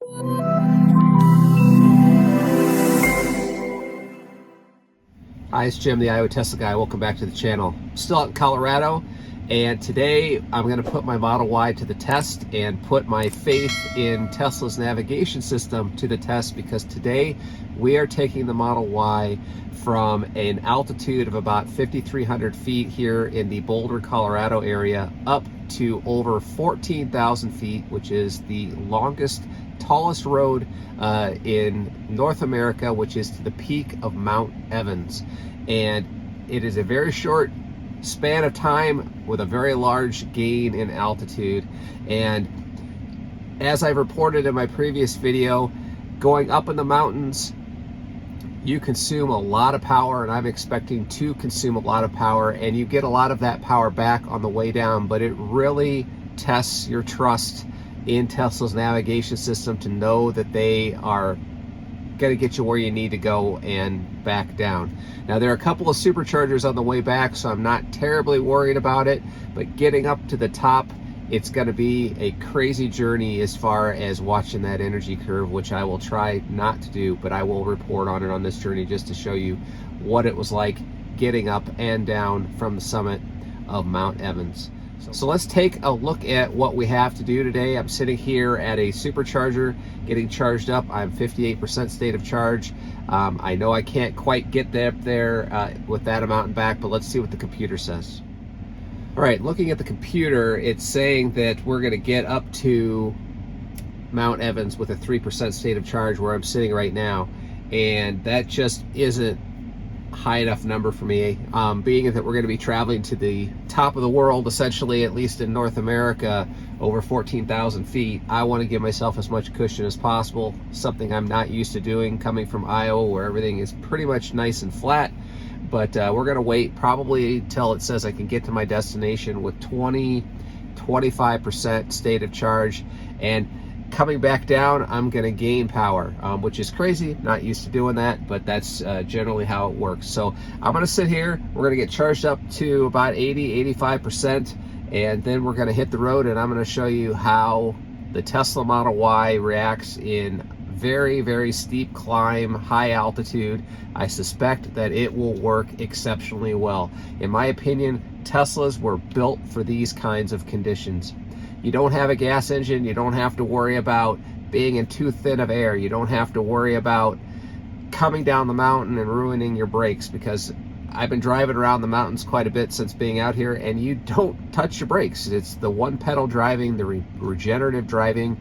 Hi, it's Jim, the Iowa Tesla guy. Welcome back to the channel. Still out in Colorado, and today I'm going to put my Model Y to the test and put my faith in Tesla's navigation system to the test, because today we are taking the Model Y from an altitude of about 5,300 feet here in the Boulder, Colorado area up to over 14,000 feet, which is the tallest road in North America, which is to the peak of Mount Evans. And it is a very short span of time with a very large gain in altitude. And as I reported in my previous video, going up in the mountains, you consume a lot of power, and I'm expecting to consume a lot of power, and you get a lot of that power back on the way down, but it really tests your trust in Tesla's navigation system to know that they are going to get you where you need to go and back down. Now, there are a couple of superchargers on the way back, so I'm not terribly worried about it, but getting up to the top, it's going to be a crazy journey as far as watching that energy curve, which I will try not to do, but I will report on it on this journey just to show you what it was like getting up and down from the summit of Mount Evans. So let's take a look at what we have to do today. I'm sitting here at a supercharger getting charged up. I'm 58% state of charge. I know I can't quite get there with that amount and back, but let's see what the computer says. All right, looking at the computer, it's saying that we're going to get up to Mount Evans with a 3% state of charge where I'm sitting right now, and that just isn't high enough number for me, being that we're going to be traveling to the top of the world, essentially, at least in North America, over 14,000 feet. I want to give myself as much cushion as possible, something I'm not used to doing coming from Iowa, where everything is pretty much nice and flat. But we're going to wait probably till it says I can get to my destination with 20-25% state of charge, and coming back down, I'm going to gain power, which is crazy. Not used to doing that, but that's generally how it works. So I'm going to sit here. We're going to get charged up to about 80-85%, and then we're going to hit the road, and I'm going to show you how the Tesla Model Y reacts in very, very steep climb, high altitude. I suspect that it will work exceptionally well. In my opinion, Teslas were built for these kinds of conditions. You don't have a gas engine. You don't have to worry about being in too thin of air. You don't have to worry about coming down the mountain and ruining your brakes, because I've been driving around the mountains quite a bit since being out here, and you don't touch your brakes. It's the one pedal driving. The regenerative driving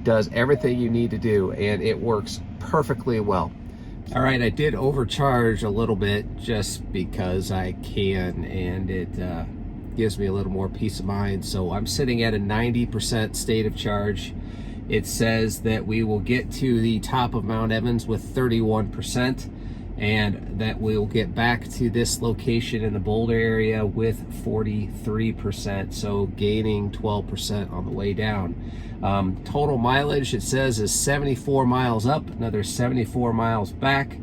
does everything you need to do, and it works perfectly well. All right, I did overcharge a little bit just because I can, and it gives me a little more peace of mind. So I'm sitting at a 90% state of charge. It says that we will get to the top of Mount Evans with 31%, and that we'll get back to this location in the Boulder area with 43%, so gaining 12% on the way down. Total mileage, it says, is 74 miles up, another 74 miles back.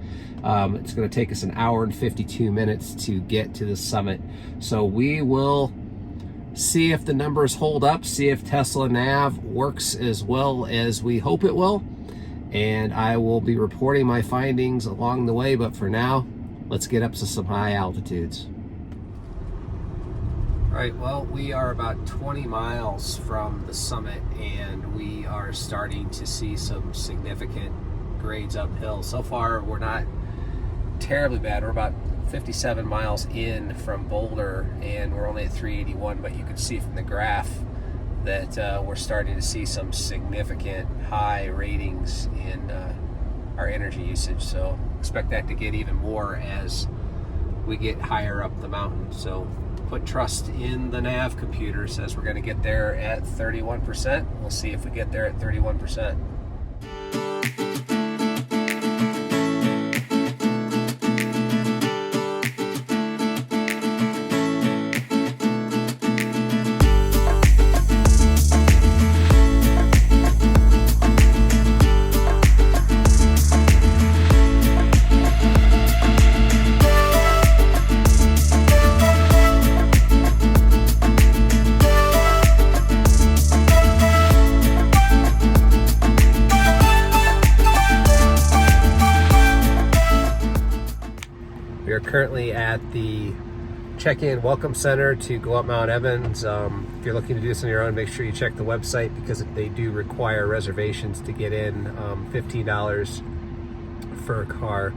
It's going to take us an hour and 52 minutes to get to the summit. So we will see if the numbers hold up, see if Tesla Nav works as well as we hope it will. And I will be reporting my findings along the way. But for now, let's get up to some high altitudes. All right, well, we are about 20 miles from the summit, and we are starting to see some significant grades uphill. So far, we're not terribly bad. We're about 57 miles in from Boulder, and we're only at 381, but you can see from the graph that we're starting to see some significant high ratings in our energy usage. So expect that to get even more as we get higher up the mountain. So put trust in the nav computer. Says we're going to get there at 31%. We'll see if we get there at 31%. currently at the check-in welcome center to go up Mount Evans. If you're looking to do this on your own, make sure you check the website because they do require reservations to get in. $15 for a car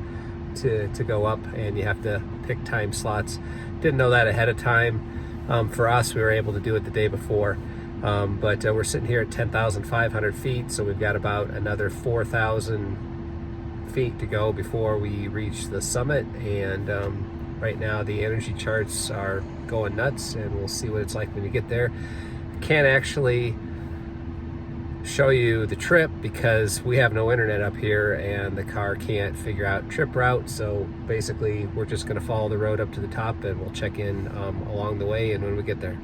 to go up, and you have to pick time slots. Didn't know that ahead of time. For us, we were able to do it the day before, but we're sitting here at 10,500 feet, so we've got about another 4,000 feet to go before we reach the summit. And right now the energy charts are going nuts, and we'll see what it's like when you get there. Can't actually show you the trip because we have no internet up here and the car can't figure out trip route. So basically we're just going to follow the road up to the top, and we'll check in along the way and when we get there.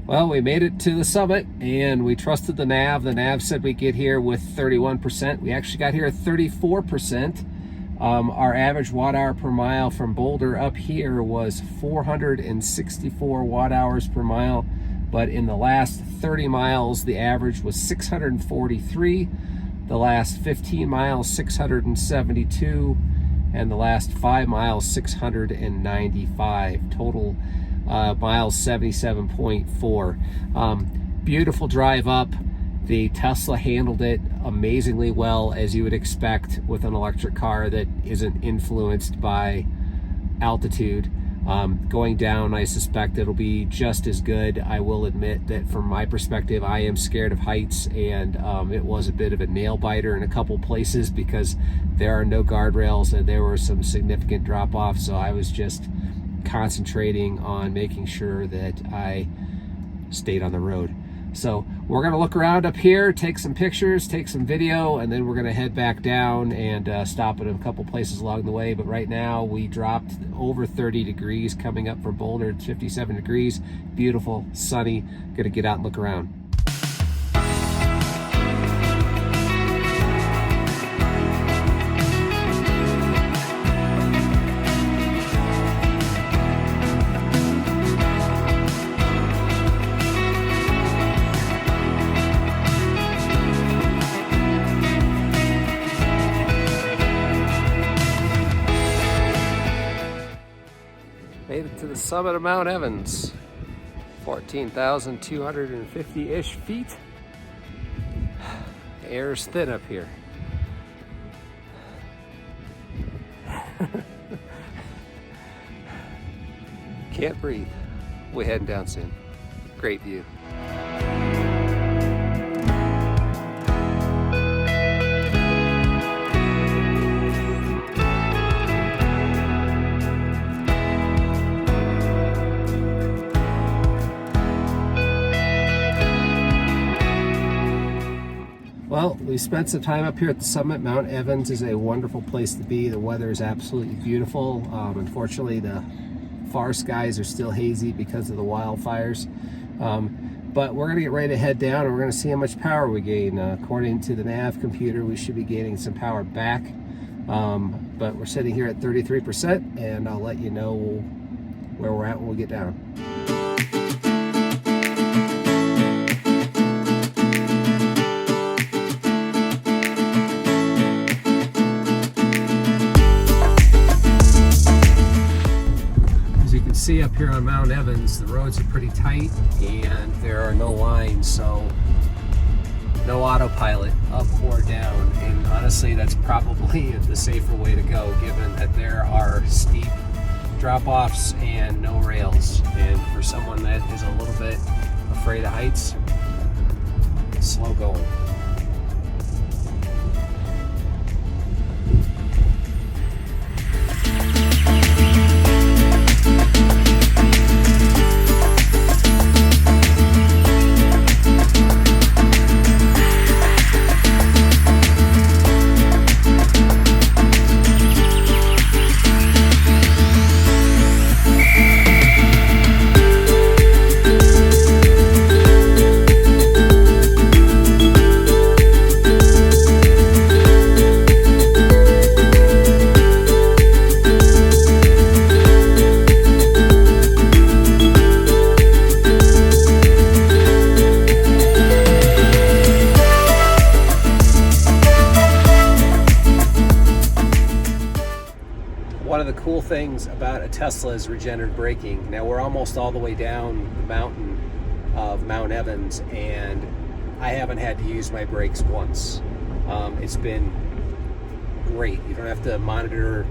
Well, we made it to the summit and we trusted the nav. The nav said we get here with 31%. We actually got here at 34%. Our average watt hour per mile from Boulder up here was 464 watt hours per mile. But in the last 30 miles, the average was 643. The last 15 miles, 672. And the last 5 miles, 695. Total miles 77.4. Beautiful drive up. The Tesla handled it amazingly well, as you would expect with an electric car that isn't influenced by altitude. Going down, I suspect it'll be just as good. I will admit that from my perspective, I am scared of heights, and it was a bit of a nail biter in a couple places because there are no guardrails and there were some significant drop-offs. So I was just concentrating on making sure that I stayed on the road. So we're gonna look around up here, take some pictures, take some video, and then we're gonna head back down and stop at a couple places along the way. But right now we dropped over 30 degrees coming up from Boulder. It's 57 degrees, beautiful, sunny. Gonna get out and look around. Made it to the summit of Mount Evans, 14,250-ish feet. The air's thin up here. Can't breathe. We're heading down soon. Great view. we spent some time up here at the summit. Mount Evans is a wonderful place to be. The weather is absolutely beautiful. Unfortunately, the far skies are still hazy because of the wildfires. But we're gonna get ready to head down and we're gonna see how much power we gain. According to the nav computer, we should be gaining some power back. But we're sitting here at 33%, and I'll let you know where we're at when we get down. See up here on Mount Evans, the roads are pretty tight and there are no lines, so no autopilot up or down. And honestly, that's probably the safer way to go, given that there are steep drop-offs and no rails. And for someone that is a little bit afraid of heights, slow going. One of the cool things about a Tesla is regenerative braking. Now we're almost all the way down the mountain of Mount Evans and I haven't had to use my brakes once. It's been great. You don't have to monitor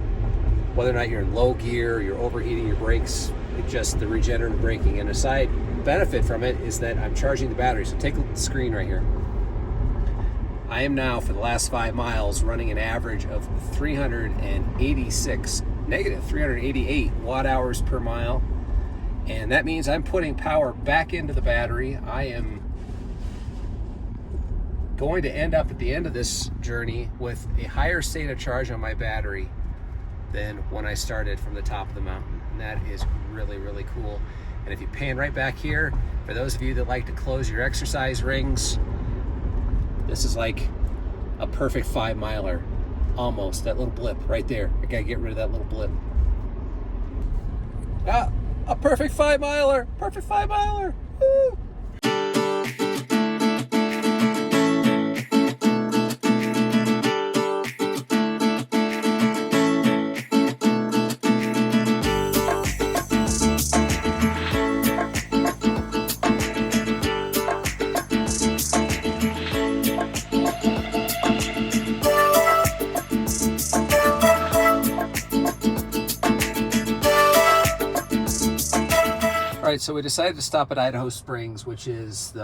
whether or not you're in low gear, you're overheating your brakes. It's just the regenerative braking. And a side benefit from it is that I'm charging the battery. So take a look at the screen right here. I am now, for the last 5 miles, running an average of negative 388 watt hours per mile. And that means I'm putting power back into the battery. I am going to end up at the end of this journey with a higher state of charge on my battery than when I started from the top of the mountain. And that is really, really cool. And if you pan right back here, for those of you that like to close your exercise rings, this is like a perfect 5 miler, almost. That little blip right there. I gotta get rid of that little blip. Ah, a perfect 5 miler, perfect 5 miler. Woo. All right, so we decided to stop at Idaho Springs, which is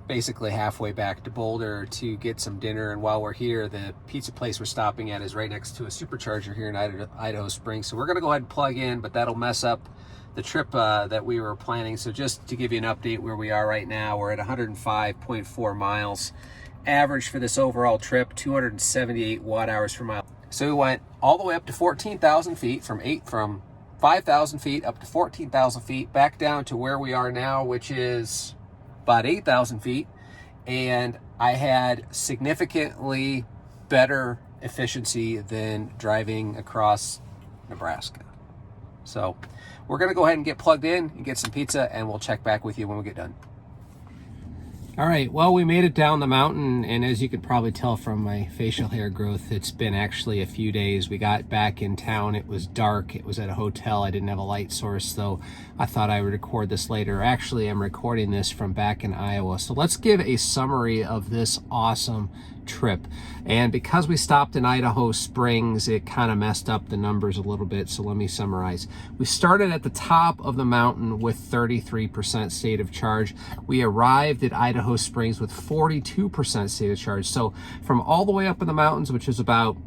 basically halfway back to Boulder, to get some dinner. And while we're here, the pizza place we're stopping at is right next to a supercharger here in Idaho Springs. So we're gonna go ahead and plug in, but that'll mess up the trip that we were planning. So just to give you an update where we are right now, we're at 105.4 miles. Average for this overall trip, 278 watt hours per mile. So we went all the way up to 14,000 feet, from 5,000 feet up to 14,000 feet, back down to where we are now, which is about 8,000 feet. And I had significantly better efficiency than driving across Nebraska. So we're gonna go ahead and get plugged in and get some pizza, and we'll check back with you when we get done. All right, well, we made it down the mountain, and as you could probably tell from my facial hair growth, it's been actually a few days. We got back in town, it was dark, it was at a hotel, I didn't have a light source, so I thought I would record this later. Actually, I'm recording this from back in Iowa. So let's give a summary of this awesome trip. And because we stopped in Idaho Springs, it kind of messed up the numbers a little bit, so let me summarize. We started at the top of the mountain with 33% state of charge. We arrived at Idaho Springs with 42% state of charge. So from all the way up in the mountains, which is about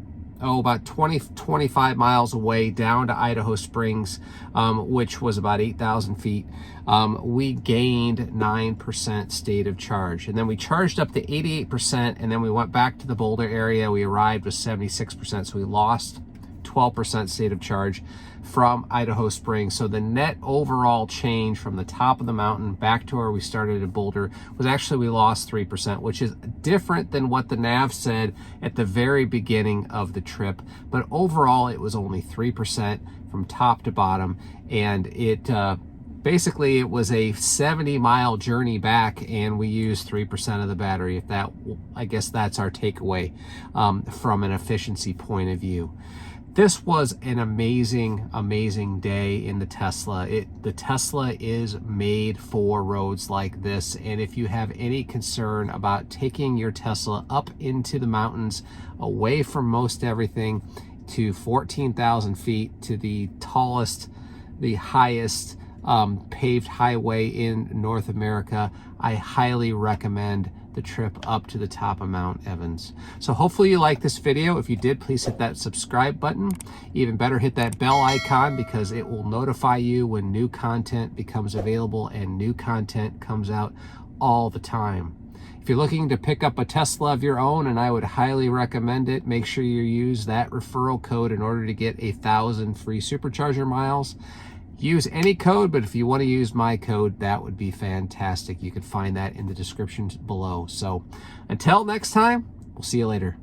about 25 miles away down to Idaho Springs, which was about 8,000 feet. We gained 9% state of charge. And then we charged up to 88%, and then we went back to the Boulder area. We arrived with 76%, so we lost 12% state of charge from Idaho Springs. So the net overall change from the top of the mountain back to where we started at Boulder was actually we lost 3%, which is different than what the nav said at the very beginning of the trip. But overall, it was only 3% from top to bottom, and it basically it was a 70-mile journey back, and we used 3% of the battery. If that, I guess that's our takeaway from an efficiency point of view. This was an amazing day in the Tesla. The Tesla is made for roads like this, and if you have any concern about taking your Tesla up into the mountains, away from most everything, to 14,000 feet, to the tallest, the highest paved highway in North America, I highly recommend the trip up to the top of Mount Evans. So hopefully you like this video. If you did, please hit that subscribe button. Even better, hit that bell icon, because it will notify you when new content becomes available, and new content comes out all the time. If you're looking to pick up a Tesla of your own, and I would highly recommend it, make sure you use that referral code in order to get 1,000 free supercharger miles. Use any code, but if you want to use my code, that would be fantastic. You can find that in the description below. So until next time, we'll see you later.